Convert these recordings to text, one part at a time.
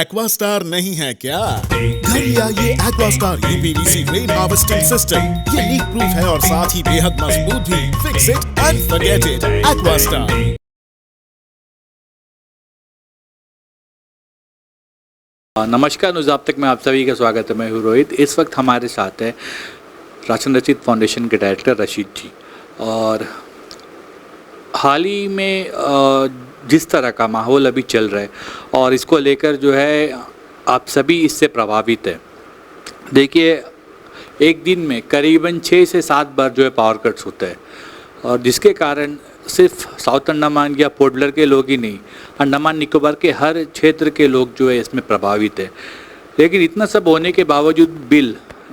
Aquastar नहीं है क्या? घर लिया ये Aquastar UPVC rain harvesting system. ये लीक प्रूफ है और साथ ही बेहद मजबूत भी। Fix it and forget it. Aquastar. नमस्कार, न्यूज़ आप तक में आप सभी का स्वागत है। मैं हूँ रोहित। इस वक्त हमारे साथ है राशन रचित फाउंडेशन के डायरेक्टर रशीद जी। और हाल ही में जिस तरह का माहौल अभी चल रहा है और इसको लेकर जो है आप सभी इससे प्रभावित है। देखिए, एक दिन में करीबन 6 से 7 बार जो है पावर कट्स होता है और जिसके कारण सिर्फ साउथ अंडमान या पोर्ट ब्लेयर के लोग ही नहीं, अंडमान निकोबार के हर क्षेत्र के लोग जो है इसमें प्रभावित है। लेकिन इतना सब होने के बावजूद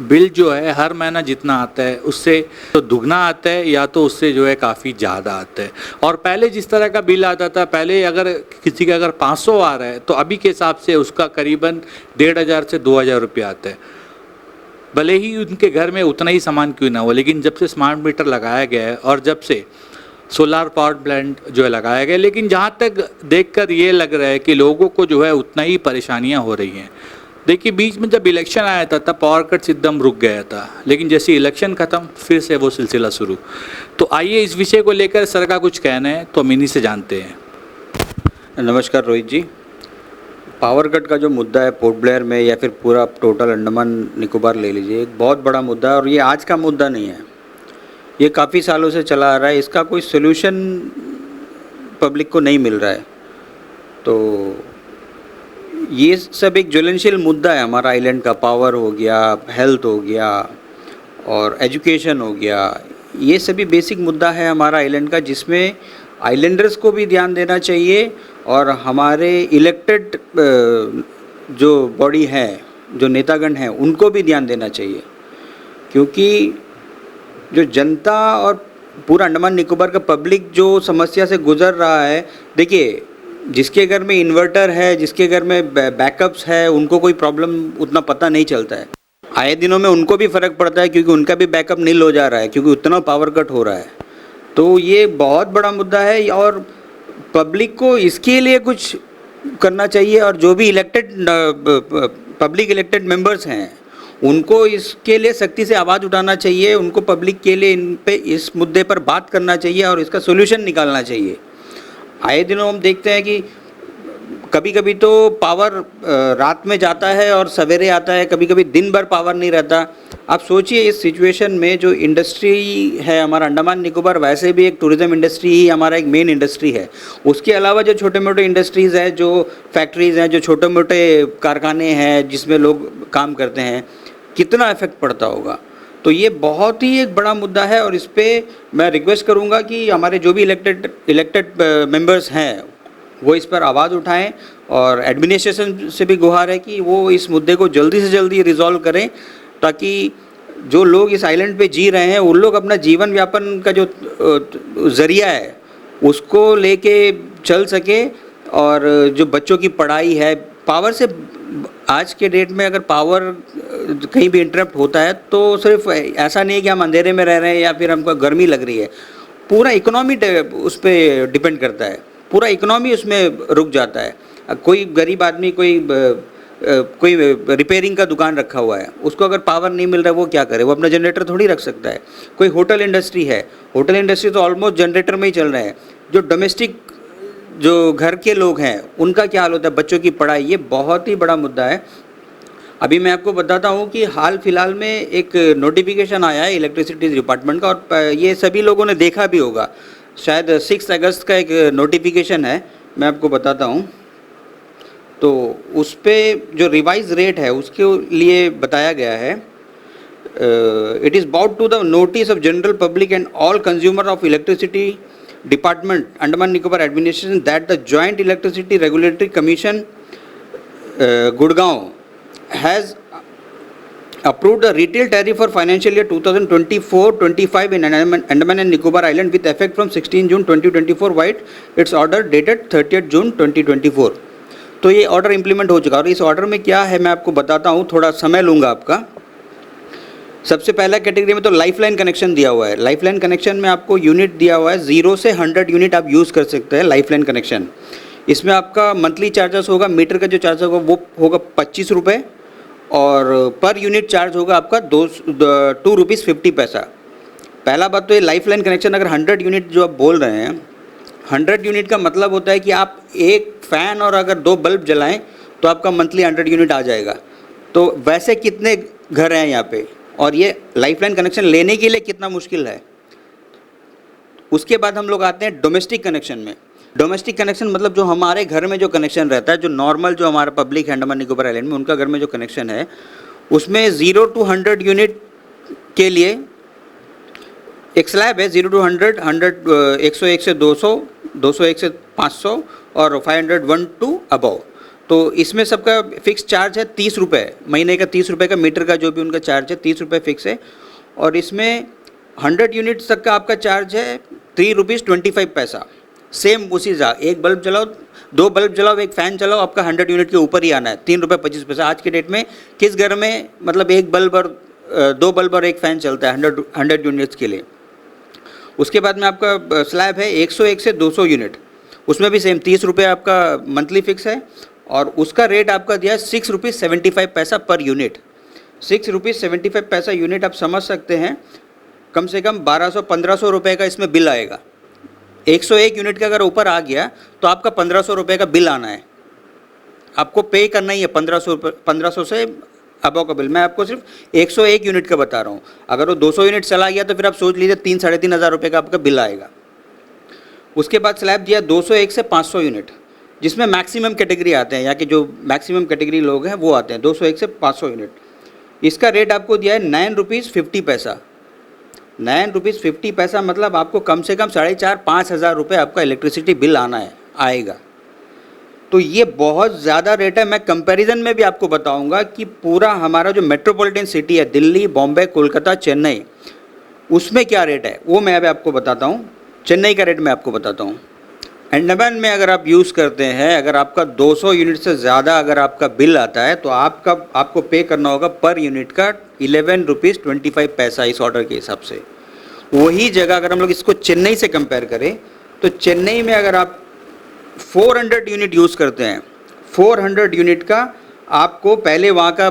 बिल जो है हर महीना जितना आता है उससे तो दुगना आता है या तो उससे जो है काफ़ी ज़्यादा आता है। और पहले जिस तरह का बिल आता था, पहले अगर किसी का अगर 500 आ रहा है तो अभी के हिसाब से उसका करीबन 1500 से 2000 रुपये आता है। भले ही उनके घर में उतना ही सामान क्यों ना हो, लेकिन जब से स्मार्ट मीटर लगाया गया है और जब से सोलार पावर प्लांट जो है लगाया गया, लेकिन जहाँ तक देखकर ये लग रहा है कि लोगों को जो है उतना ही परेशानियाँ हो रही हैं। देखिए, बीच में जब इलेक्शन आया था तब पावर कट्स एकदम रुक गया था, लेकिन जैसे इलेक्शन ख़त्म फिर से वो सिलसिला शुरू। तो आइए इस विषय को लेकर सर का कुछ कहना है तो हम इन्हीं से जानते हैं। नमस्कार रोहित जी। पावर कट का जो मुद्दा है पोर्ट ब्लेयर में या फिर पूरा टोटल अंडमान निकोबार ले लीजिए, एक बहुत बड़ा मुद्दा है और ये आज का मुद्दा नहीं है, ये काफ़ी सालों से चला आ रहा है। इसका कोई सोल्यूशन पब्लिक को नहीं मिल रहा है। तो ये सब एक ज्वलनशील मुद्दा है हमारा आइलैंड का। पावर हो गया, हेल्थ हो गया और एजुकेशन हो गया, ये सभी बेसिक मुद्दा है हमारा आइलैंड का, जिसमें आइलैंडर्स को भी ध्यान देना चाहिए और हमारे इलेक्टेड जो बॉडी है, जो नेतागण हैं, उनको भी ध्यान देना चाहिए। क्योंकि जो जनता और पूरा अंडमान निकोबार का पब्लिक जो समस्या से गुजर रहा है, देखिए, जिसके घर में इन्वर्टर है, जिसके घर में बैकअप्स है, उनको कोई प्रॉब्लम उतना पता नहीं चलता है। आए दिनों में उनको भी फ़र्क पड़ता है क्योंकि उनका भी बैकअप नील हो जा रहा है, क्योंकि उतना पावर कट हो रहा है। तो ये बहुत बड़ा मुद्दा है और पब्लिक को इसके लिए कुछ करना चाहिए। और जो भी इलेक्टेड पब्लिक इलेक्टेड मेंबर्स हैं, उनको इसके लिए सख्ती से आवाज़ उठाना चाहिए। उनको पब्लिक के लिए इस मुद्दे पर बात करना चाहिए और इसका सोल्यूशन निकालना चाहिए। आए दिनों हम देखते हैं कि कभी कभी तो पावर रात में जाता है और सवेरे आता है, कभी कभी दिन भर पावर नहीं रहता। आप सोचिए, इस सिचुएशन में जो इंडस्ट्री है हमारा अंडमान निकोबार, वैसे भी एक टूरिज़्म इंडस्ट्री ही हमारा एक मेन इंडस्ट्री है। उसके अलावा जो छोटे मोटे इंडस्ट्रीज़ हैं, जो फैक्ट्रीज़ हैं, जो छोटे मोटे कारखाने हैं जिसमें लोग काम करते हैं, कितना इफेक्ट पड़ता होगा। तो ये बहुत ही एक बड़ा मुद्दा है और इस पर मैं रिक्वेस्ट करूँगा कि हमारे जो भी इलेक्टेड मेंबर्स हैं वो इस पर आवाज़ उठाएं और एडमिनिस्ट्रेशन से भी गुहार है कि वो इस मुद्दे को जल्दी से जल्दी रिजॉल्व करें, ताकि जो लोग इस आइलैंड पे जी रहे हैं उन लोग अपना जीवन यापन का जो ज़रिया है उसको लेके चल सके। और जो बच्चों की पढ़ाई है, पावर से आज के डेट में अगर पावर कहीं भी इंटरप्ट होता है तो सिर्फ ऐसा नहीं है कि हम अंधेरे में रह रहे हैं या फिर हमको गर्मी लग रही है, पूरा इकोनॉमी उस पर डिपेंड करता है, पूरा इकोनॉमी उसमें रुक जाता है। कोई गरीब आदमी कोई रिपेयरिंग का दुकान रखा हुआ है, उसको अगर पावर नहीं मिल रहा है वो क्या करे? वो अपना जनरेटर थोड़ी रख सकता है। कोई होटल इंडस्ट्री है, होटल इंडस्ट्री तो ऑलमोस्ट जनरेटर में ही चल रहे हैं। जो डोमेस्टिक जो घर के लोग हैं उनका क्या हाल होता है, बच्चों की पढ़ाई, ये बहुत ही बड़ा मुद्दा है। अभी मैं आपको बताता हूँ कि हाल फिलहाल में एक नोटिफिकेशन आया है इलेक्ट्रिसिटी डिपार्टमेंट का, और ये सभी लोगों ने देखा भी होगा। शायद 6 अगस्त का एक नोटिफिकेशन है, मैं आपको बताता हूँ। तो उस पर जो रिवाइज रेट है उसके लिए बताया गया है, it is brought to the notice of general public and all consumer of electricity Department, Andaman Nicobar Administration, that the Joint Electricity Regulatory Commission, Gurgaon, has approved the retail tariff for financial year 2024-25 in Andaman and Nicobar Island with effect from 16 June 2024. White its order dated 30th June 2024. तो ये order implement हो चुका है और इस order में क्या है मैं आपको बताता हूँ, थोड़ा समय लूँगा आपका। सबसे पहला कैटेगरी में तो लाइफलाइन कनेक्शन दिया हुआ है। लाइफलाइन कनेक्शन में आपको यूनिट दिया हुआ है, 0 से 100 यूनिट आप यूज़ कर सकते हैं लाइफलाइन कनेक्शन। इसमें आपका मंथली चार्जेस होगा, मीटर का जो चार्ज होगा वो होगा 25 रुपये और पर यूनिट चार्ज होगा आपका 2 रुपीज़ 50 पैसा। पहला बात तो ये लाइफलाइन कनेक्शन अगर 100 यूनिट जो आप बोल रहे हैं, 100 यूनिट का मतलब होता है कि आप एक फ़ैन और अगर 2 बल्ब जलाएं तो आपका मंथली 100 यूनिट आ जाएगा। तो वैसे कितने घर हैं यहाँ पे, और ये लाइफलाइन कनेक्शन लेने के लिए कितना मुश्किल है। उसके बाद हम लोग आते हैं डोमेस्टिक कनेक्शन में। डोमेस्टिक कनेक्शन मतलब जो हमारे घर में जो कनेक्शन रहता है, जो नॉर्मल जो हमारा पब्लिक है अंडमान निकोबार आइलैंड में, उनका घर में जो कनेक्शन है उसमें 0 to 100 यूनिट के लिए एक स्लैब है। 0 to 100, 101 से 200, 201 से 500 और 501 टू अबव। तो इसमें सबका फिक्स चार्ज है 30 रुपये महीने का, 30 रुपये का मीटर का जो भी उनका चार्ज है 30 रुपये फिक्स है। और इसमें 100 यूनिट्स तक का आपका चार्ज है 3 रुपीज़ 25 पैसा। सेम उसी जा, एक बल्ब जलाओ, 2 बल्ब जलाओ, एक फ़ैन चलाओ, आपका 100 यूनिट के ऊपर ही आना है, 3 रुपये 25 पैसा। आज के डेट में किस घर में मतलब एक बल्ब और 2 बल्ब और एक फ़ैन चलता है 100 यूनिट्स के लिए। उसके बाद में आपका स्लैब है 101 से 200 यूनिट, उसमें भी सेम 30 रुपये आपका मंथली फिक्स है और उसका रेट आपका दिया है 6 रुपीज़ 75 पैसा पर यूनिट। 6 रुपीज़ 75 पैसा यूनिट आप समझ सकते हैं, कम से कम 1200-1500 रुपये का इसमें बिल आएगा। 101 यूनिट का अगर ऊपर आ गया तो आपका 1500 रुपये का बिल आना है, आपको पे करना ही है 1500 से अबव का बिल। मैं आपको सिर्फ 101 यूनिट का बता रहा हूँ, अगर वो 200 यूनिट चला गया तो फिर आप सोच लीजिए 3-3.5 हज़ार रुपये का आपका बिल आएगा। उसके बाद स्लैब दिया 201 से 500 यूनिट, जिसमें मैक्सिमम कैटेगरी आते हैं, यहाँ के जो मैक्सिमम कैटेगरी लोग हैं वो आते हैं 201 से 500 यूनिट। इसका रेट आपको दिया है 9 रुपीज़ 50 पैसा। 9 रुपीज़ 50 पैसा मतलब आपको कम से कम 4,500-5 हज़ार रुपये आपका इलेक्ट्रिसिटी बिल आएगा। तो ये बहुत ज़्यादा रेट है। मैं कंपैरिजन में भी आपको बताऊंगा कि पूरा हमारा जो मेट्रोपॉलिटन सिटी है दिल्ली, बॉम्बे, कोलकाता, चेन्नई, उसमें क्या रेट है वो मैं अभी आपको बताता हूँ। चेन्नई का रेट मैं आपको बताता हूँ। अंडमान में अगर आप यूज़ करते हैं, अगर आपका 200 यूनिट से ज़्यादा अगर आपका बिल आता है तो आपको पे करना होगा पर यूनिट का 11 रुपीज़ 25 पैसा इस ऑर्डर के हिसाब से। वही जगह अगर हम लोग इसको चेन्नई से कंपेयर करें तो चेन्नई में अगर आप 400 यूनिट यूज़ करते हैं, 400 यूनिट का आपको पहले वहाँ का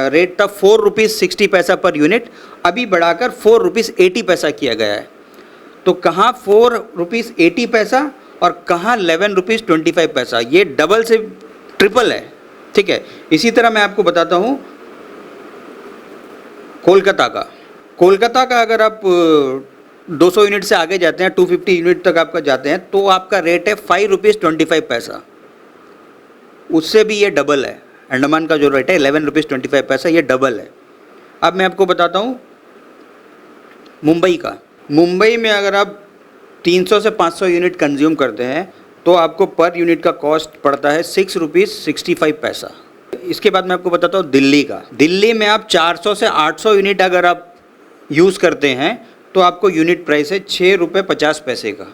रेट था 4 रुपीज़ 60 पैसा पर यूनिट, अभी बढ़ाकर 4 रुपीज़ 80 पैसा किया गया है। तो कहाँ 4 रुपीज़ 80 पैसा और कहाँ 11 रुपीज़ 25 पैसा, ये डबल से ट्रिपल है। ठीक है, इसी तरह मैं आपको बताता हूँ कोलकाता का अगर आप 200 यूनिट से आगे जाते हैं, 250 यूनिट तक आपका जाते हैं तो आपका रेट है 5 रुपीज़ 25 पैसा। उससे भी ये डबल है। अंडमान का जो रेट है 11 रुपीज़ 25 पैसा, ये डबल है। अब मैं आपको बताता हूँ मुंबई में अगर आप 300 से 500 यूनिट कंज्यूम करते हैं तो आपको पर यूनिट का कॉस्ट पड़ता है 6 रुपीज़ 65 पैसा। इसके बाद मैं आपको बताता हूँ दिल्ली में आप 400 से 800 यूनिट अगर आप यूज़ करते हैं तो आपको यूनिट प्राइस है 6 रुपये 50 पैसे का।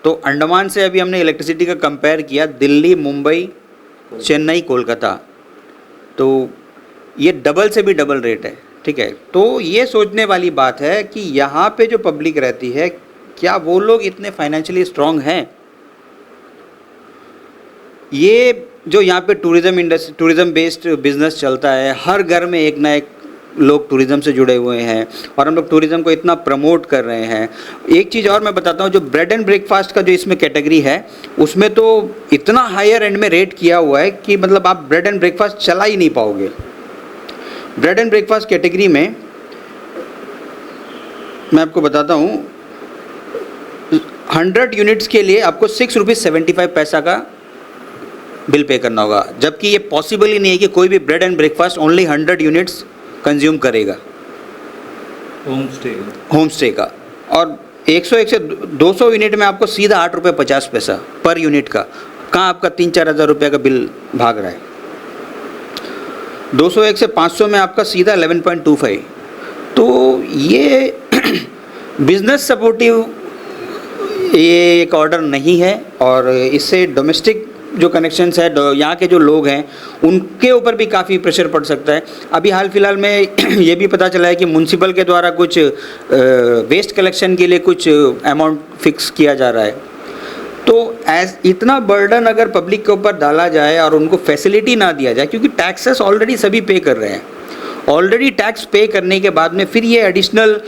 तो अंडमान से अभी हमने इलेक्ट्रिसिटी का कंपेयर किया, दिल्ली, मुंबई, चेन्नई, कोलकाता, तो ये डबल से भी डबल रेट है। ठीक है, तो ये सोचने वाली बात है कि यहाँ पे जो पब्लिक रहती है क्या वो लोग इतने फाइनेंशियली स्ट्रांग हैं। ये जो यहाँ पे टूरिज़्म बेस्ड बिजनेस चलता है, हर घर में एक ना एक लोग टूरिज़्म से जुड़े हुए हैं और हम लोग टूरिज़्म को इतना प्रमोट कर रहे हैं। एक चीज़ और मैं बताता हूँ, जो ब्रेड एंड ब्रेकफास्ट का जो इसमें कैटेगरी है उसमें तो इतना हायर एंड में रेट किया हुआ है कि मतलब आप ब्रेड एंड ब्रेकफास्ट चला ही नहीं पाओगे। ब्रेड एंड ब्रेकफास्ट कैटेगरी में मैं आपको बताता हूँ 100 यूनिट्स के लिए आपको 6 रुपीज़ 75 पैसा का बिल पे करना होगा, जबकि ये पॉसिबल ही नहीं है कि कोई भी bread and breakfast only 100 units consume करेगा होम स्टे का। और 101 से 200 यूनिट में आपको सीधा 8 रुपये 50 पैसा पर यूनिट का, कहाँ आपका 3-4 हज़ार रुपये का बिल भाग रहा है। 201 से 500 में आपका सीधा 11.25। तो ये बिजनेस सपोर्टिव ये एक ऑर्डर नहीं है और इससे डोमेस्टिक जो कनेक्शंस है, यहाँ के जो लोग हैं उनके ऊपर भी काफ़ी प्रेशर पड़ सकता है। अभी हाल फिलहाल में ये भी पता चला है कि म्युनिसिपल के द्वारा कुछ वेस्ट कलेक्शन के लिए कुछ अमाउंट फिक्स किया जा रहा है। तो इतना बर्डन अगर पब्लिक के ऊपर डाला जाए और उनको फैसिलिटी ना दिया जाए, क्योंकि टैक्सेस ऑलरेडी सभी पे कर रहे हैं, ऑलरेडी टैक्स पे करने के बाद में फिर ये एडिशनल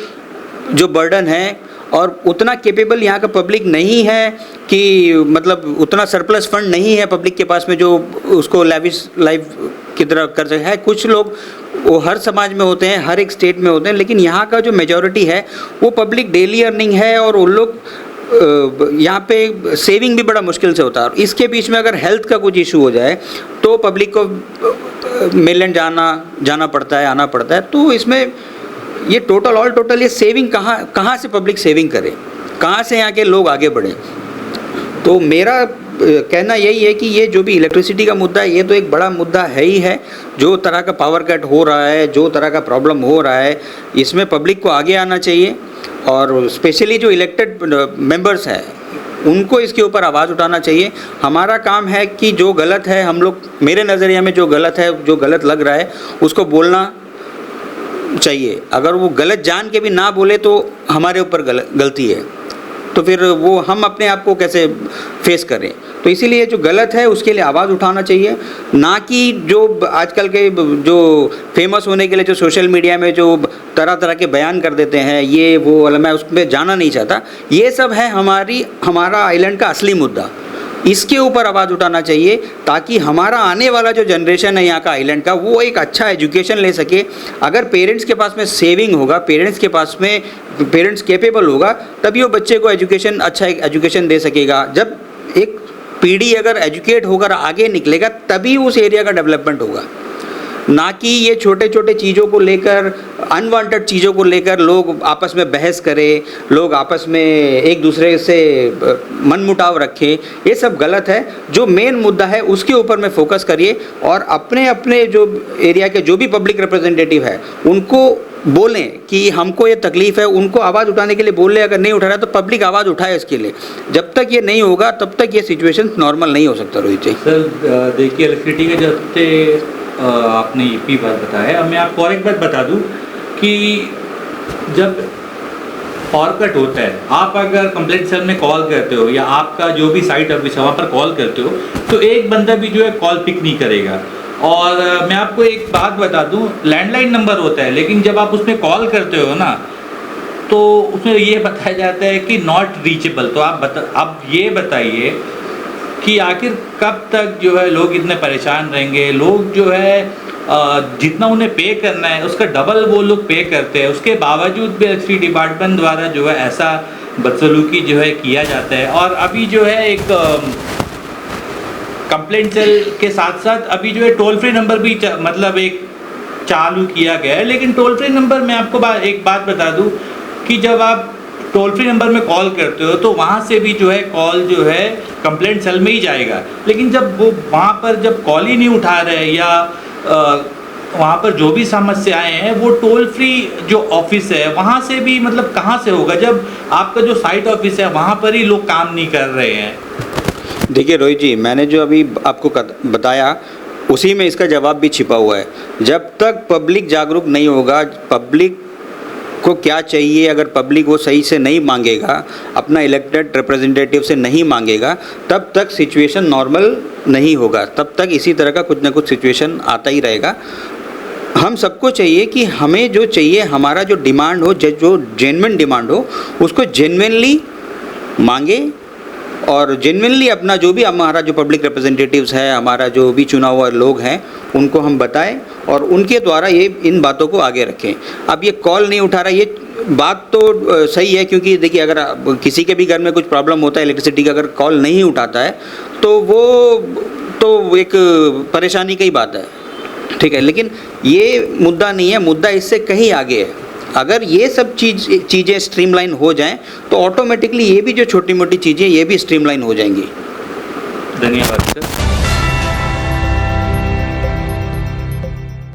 जो बर्डन है, और उतना कैपेबल यहाँ का पब्लिक नहीं है कि मतलब उतना सरप्लस फंड नहीं है पब्लिक के पास में जो उसको लैविश लाइफ की तरह कर सके है। कुछ लोग वो हर समाज में होते हैं, हर एक स्टेट में होते हैं, लेकिन यहाँ का जो मेजॉरिटी है वो पब्लिक डेली अर्निंग है, और उन लोग यहाँ पे सेविंग भी बड़ा मुश्किल से होता है। और इसके बीच में अगर हेल्थ का कुछ इशू हो जाए तो पब्लिक को मेनलैंड जाना पड़ता है, आना पड़ता है। तो इसमें ये टोटल ये सेविंग कहाँ से पब्लिक सेविंग करे, कहाँ से यहाँ के लोग आगे बढ़े। तो मेरा कहना यही है कि ये जो भी इलेक्ट्रिसिटी का मुद्दा है, ये तो एक बड़ा मुद्दा है ही है। जो तरह का पावर कट हो रहा है, जो तरह का प्रॉब्लम हो रहा है, इसमें पब्लिक को आगे आना चाहिए, और स्पेशली जो इलेक्टेड मेंबर्स हैं उनको इसके ऊपर आवाज़ उठाना चाहिए। हमारा काम है कि जो गलत है, हम लोग, मेरे नज़रिए में जो गलत है, जो गलत लग रहा है, उसको बोलना चाहिए। अगर वो गलत जान के भी ना बोले तो हमारे ऊपर गलती है, तो फिर वो हम अपने आप को कैसे फेस करें। तो इसीलिए जो गलत है उसके लिए आवाज़ उठाना चाहिए, ना कि जो आजकल के जो फेमस होने के लिए जो सोशल मीडिया में जो तरह तरह के बयान कर देते हैं, ये वो वाला, मैं उसमें जाना नहीं चाहता। ये सब है हमारा आइलैंड का असली मुद्दा, इसके ऊपर आवाज़ उठाना चाहिए, ताकि हमारा आने वाला जो जनरेशन है यहाँ का आइलैंड का, वो एक अच्छा एजुकेशन ले सके। अगर पेरेंट्स के पास में सेविंग होगा, पेरेंट्स कैपेबल होगा, तभी वो बच्चे को अच्छा एजुकेशन दे सकेगा। जब एक पीढ़ी अगर एजुकेट होकर आगे निकलेगा, तभी उस एरिया का डेवलपमेंट होगा, ना कि ये छोटे छोटे चीज़ों को लेकर, अनवांटेड चीज़ों को लेकर लोग आपस में बहस करें, लोग आपस में एक दूसरे से मनमुटाव रखें। ये सब गलत है। जो मेन मुद्दा है उसके ऊपर में फोकस करिए, और अपने अपने जो एरिया के जो भी पब्लिक रिप्रेजेंटेटिव है उनको बोलें कि हमको ये तकलीफ़ है, उनको आवाज़ उठाने के लिए बोलें। अगर नहीं उठा रहा तो पब्लिक आवाज़ उठाए इसके लिए। जब तक ये नहीं होगा तब तक ये सिचुएशन नॉर्मल नहीं हो सकता। रोहित जी सर, देखिए इलेक्ट्रिसिटी के जब से आपने ये बात बताया, मैं आपको और एक बात बता दूं कि जब पावर कट होता है, आप अगर कंप्लेंट सेल में कॉल करते हो, या आपका जो भी साइट ऑफिस है वहाँ पर कॉल करते हो, तो एक बंदा भी जो है कॉल पिक नहीं करेगा। और मैं आपको एक बात बता दूं, लैंडलाइन नंबर होता है, लेकिन जब आप उसमें कॉल करते हो ना, तो उसमें ये बताया जाता है कि नॉट रीचेबल। तो आप ये बताइए कि आखिर कब तक जो है लोग इतने परेशान रहेंगे। लोग जो है जितना उन्हें पे करना है उसका डबल वो लोग पे करते हैं, उसके बावजूद भी इलेक्ट्रिसिटी डिपार्टमेंट द्वारा जो है ऐसा बदसलूकी जो है किया जाता है। और अभी जो है एक कंप्लेंट सेल के साथ साथ अभी जो है टोल फ्री नंबर भी मतलब एक चालू किया गया है। लेकिन टोल फ्री नंबर में आपको एक बात बता दूं कि जब आप टोल फ्री नंबर में कॉल करते हो तो वहाँ से भी जो है कॉल जो है कंप्लेंट सेल में ही जाएगा। लेकिन जब वो वहाँ पर जब कॉल ही नहीं उठा रहे, या वहाँ पर जो भी समस्याएं हैं वो टोल फ्री जो ऑफिस है वहाँ से भी मतलब कहाँ से होगा, जब आपका जो साइट ऑफिस है वहाँ पर ही लोग काम नहीं कर रहे हैं। देखिए रोहित जी, मैंने जो अभी आपको बताया उसी में इसका जवाब भी छिपा हुआ है। जब तक पब्लिक जागरूक नहीं होगा, पब्लिक को क्या चाहिए, अगर पब्लिक वो सही से नहीं मांगेगा, अपना इलेक्टेड रिप्रेजेंटेटिव से नहीं मांगेगा, तब तक सिचुएशन नॉर्मल नहीं होगा। तब तक इसी तरह का कुछ ना कुछ सिचुएशन आता ही रहेगा। हम सबको चाहिए कि हमें जो चाहिए, हमारा जो डिमांड हो, जो जेन्युइन डिमांड हो, उसको जेन्युइनली मांगे, और जेन्युइनली अपना जो भी हमारा जो पब्लिक रिप्रेजेंटेटिव्स है, हमारा जो भी चुना हुआ लोग हैं, उनको हम बताएं और उनके द्वारा ये इन बातों को आगे रखें। अब ये कॉल नहीं उठा रहा, ये बात तो सही है, क्योंकि देखिए अगर किसी के भी घर में कुछ प्रॉब्लम होता है इलेक्ट्रिसिटी का, अगर कॉल नहीं उठाता है तो वो तो एक परेशानी की बात है, ठीक है। लेकिन ये मुद्दा नहीं है, मुद्दा इससे कहीं आगे है। अगर ये सब चीज़ें स्ट्रीमलाइन हो जाएं तो ऑटोमेटिकली ये भी जो छोटी मोटी चीज़ें ये भी स्ट्रीमलाइन हो जाएंगी। धन्यवाद सर।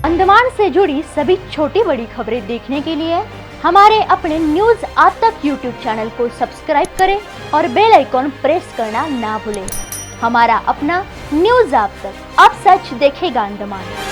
अंडमान से जुड़ी सभी छोटी बड़ी खबरें देखने के लिए हमारे अपने न्यूज़ आज तक यूट्यूब चैनल को सब्सक्राइब करें और बेल आइकॉन प्रेस करना ना भूलें। हमारा अपना न्यूज़ आज तक, अब सच देखेगा अंडमान।